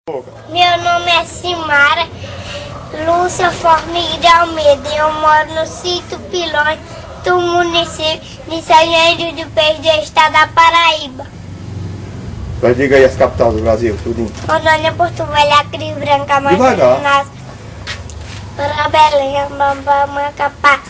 Meu nome é Simara Lúcia Formiga de Almeida e eu moro no sítio Pilões do município de São João do Peixe do estado da Paraíba. Mas diga aí as capitais do Brasil, tudinho. Rondônia, Porto Velho, Acre Branca, Amazonas, Belém, Macapá,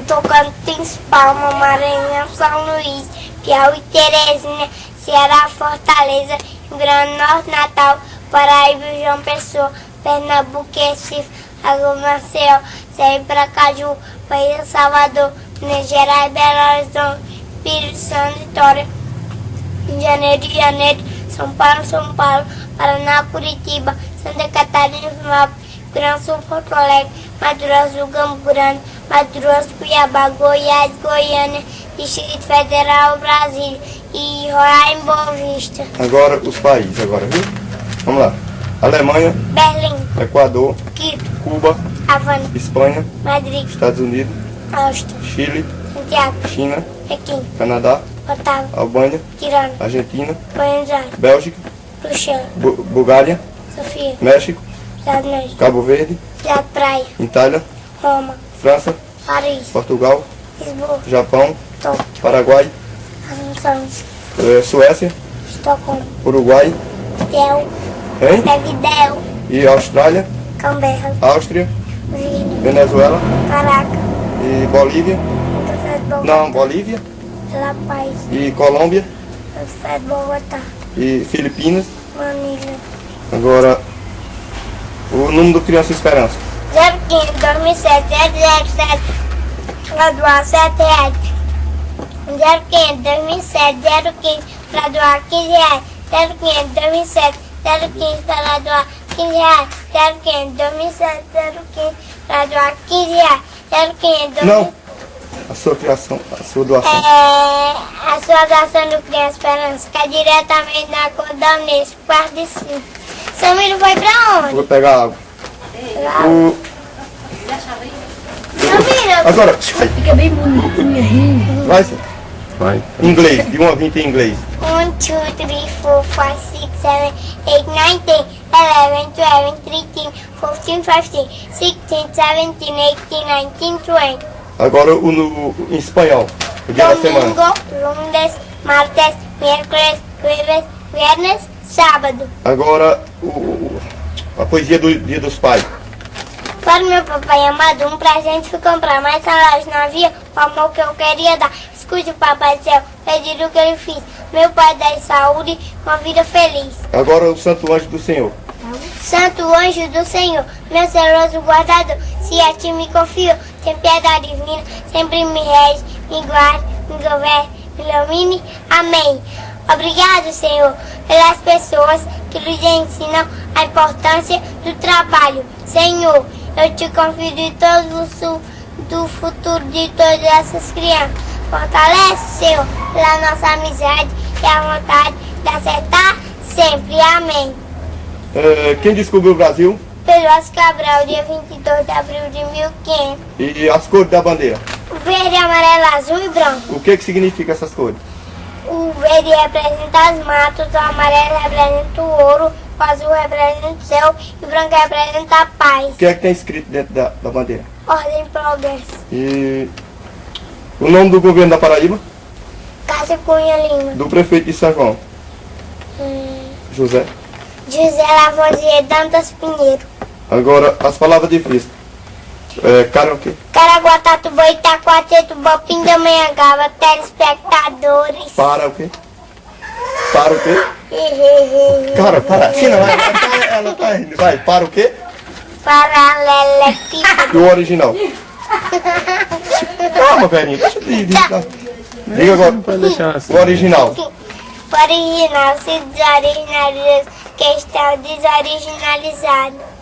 Tocantins, Palma, Maranhão, São Luís, Piauí, Teresina, Ceará, Fortaleza, Rio Grande do Norte, Natal, Paraíba, João Pessoa, Pernambuco, Recife, Alagoas, Maceió, Sergipe, Aracaju, Bahia, Salvador, Minas Gerais, Belo Horizonte, Espírito Santo, Vitória, Rio de Janeiro, São Paulo, Paraná, Curitiba, Santa Catarina, Grande Sul, Porto Alegre, Mato Grosso, Campo Grande, Mato Grosso, Cuiabá, Goiás, Goiânia, Distrito Federal, Brasília e Roraima, Boa Vista. Agora os países, viu? Vamos lá. Alemanha, Berlim, Equador, Quito, Cuba, Havana, Espanha, Madrid, Estados Unidos, Áustria, Chile, Santiago, China, Pequim, Canadá, Otávio, Albânia, Tirana, Argentina, Buenos Aires, Bélgica, Bruxelas, Bulgária, Sofia, México, Cidade México, Cabo Verde, Cidade Praia, Itália, Roma, França, Paris, Portugal, Lisboa, Japão, Tóquio, Paraguai, Assunção, Suécia, Estocolmo, Uruguai, Del, hein? Montevidéu, E Austrália, Canberra, Áustria, Virgínia, Venezuela Caracas, e Bolívia, Café de Bogotá, não, Bolívia La Paz, e Colômbia Café de Bogotá, e Filipinas. Manila. Agora, o número do Criança Esperança. 05 2007 707 para doar R$7. 05 2007 015 para doar R$15. 05 2007 015 para doar R$15. 05 2007 015 para doar R$15. 05 Não, a sua criação, a sua doação. A sua doação do Criança Esperança cai diretamente na conta da Unesco, parte de cima. Samiro foi pra onde? Vou pegar água. O... Samiro! Agora, Fica bem bonitinha aí. vai, vai. Inglês, de 1 a 20 em inglês. 1, 2, 3, 4, 5, 6, 7, 8, 9, 10, 11, 12, 13, 14, 15, 16, 17, 18, 19, 20. Agora em espanhol, o dia da semana. Domingo, lunes, martes, miércoles, jueves, viernes, sábado. Agora a poesia do Dia dos Pais. Para meu papai amado, um presente fui comprar, mas salários não havia, o amor que eu queria dar. Escute, papai do céu, pedir o que eu lhe fiz. Meu pai dá saúde, uma vida feliz. Agora o Santo Anjo do Senhor. Santo anjo do Senhor, meu zeloso guardador, se a ti me confio, tem piedade divina, sempre me rege, me guarde, me governe, me ilumine. Amém. Obrigado, Senhor, pelas pessoas que nos ensinam a importância do trabalho. Senhor, eu te confio de todo do futuro de todas essas crianças. Fortalece, Senhor, pela nossa amizade e a vontade de acertar sempre. Amém. Quem descobriu o Brasil? Pedro Oscar Cabral, dia 22 de abril de 1500. E as cores da bandeira. Verde, amarelo, azul e branco. O que significa essas cores? O verde representa as matas, o amarelo representa o ouro, o azul representa o céu e o branco representa a paz. O que é que tem escrito dentro da bandeira? Ordem e progresso. E o nome do governo da Paraíba? Cássio Cunha Lima. Do prefeito de São João? José. José Lavoisier Dantas Pinheiro. Agora as palavras difíceis. Karaokê. Caraguatatuba, Itacoatetuba, Pindamonhangaba, telespectadores. Para o quê? Para o quê? Cara, para. Sim, não, ela tá rindo. Vai, para o quê? Paralelepípedo. E o original? Calma, velhinho. Deixa eu dizer. Diga agora. Pode deixar assim. O original. O original se desoriginaliza, que está desoriginalizado.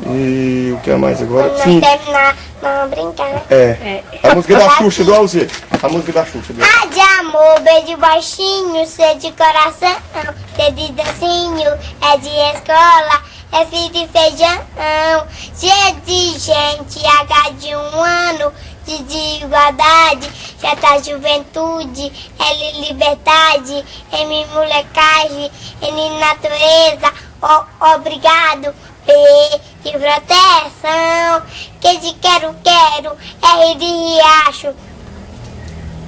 E o que é mais agora? Quando Sim. nós terminar, vamos brincar, né? A música da Xuxa, do Alzê. A música da Xuxa. Ah, de amor, beijo baixinho, C de coração, D de docinho, é de escola, F de feijão, G de gente, H de um ano, de igualdade, J juventude, L liberdade, M molecagem, N natureza, Obrigado. P de proteção. Q de quero, R de riacho.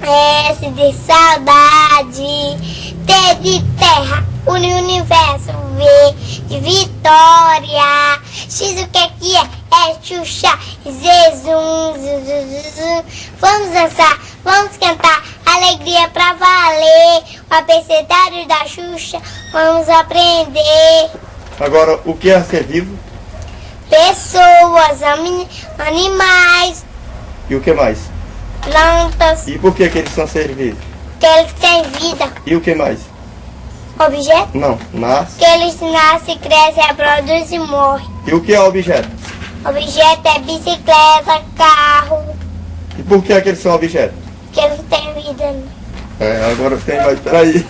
S de saudade. T de terra, universo. V de vitória. X o que é? É Xuxa. Z, zum, zum. Vamos dançar, vamos cantar. Alegria pra valer. O abecedário da Xuxa. Vamos aprender. Agora, o que é ser vivo? Pessoas, animais, E o que mais? plantas, E por que eles são seres vivos? que eles têm vida. E o que mais? Objeto, Não, nasce. que eles nascem, crescem, reproduzem e morrem. E o que é objeto? Objeto é bicicleta, carro, E por que eles são objetos? que eles têm vida. Agora tem mais. Peraí.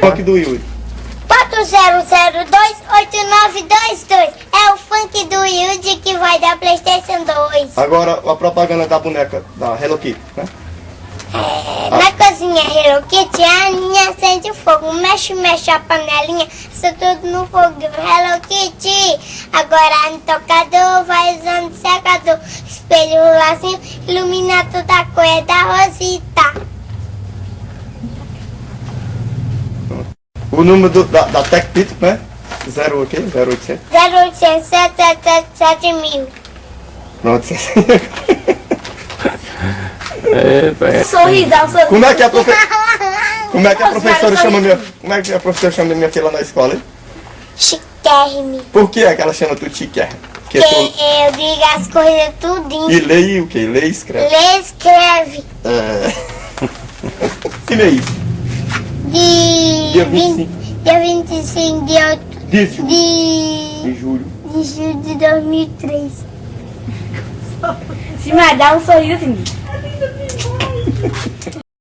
Funk do Yuri. 40028922 é o funk do Yuji que vai dar PlayStation 2. Agora a propaganda da boneca da Hello Kitty, né? Na cozinha Hello Kitty, a Aninha acende o fogo, mexe a panelinha, isso tudo no fogo. Hello Kitty, agora no tocador, vai usando secador, espelho, lacinho, ilumina toda a cor da Rosita. O número da Tech Pit, né? 0 o quê? 0800. 0800 777 mil. Pronto. Sorrisão, sorrisão. Como é que a professora chama minha... Como é que a professora chama minha filha na escola, hein? Chiquérrime. Por que é que ela chama tu chiquérrime? Porque Que tu... eu digo as coisas tudinho. E lê o quê? Lê e escreve. Lê, escreve. Que mês? Dia 25. Dia 25 de outubro. De julho. De julho. julho de 2003. Se mais dá um sorriso assim.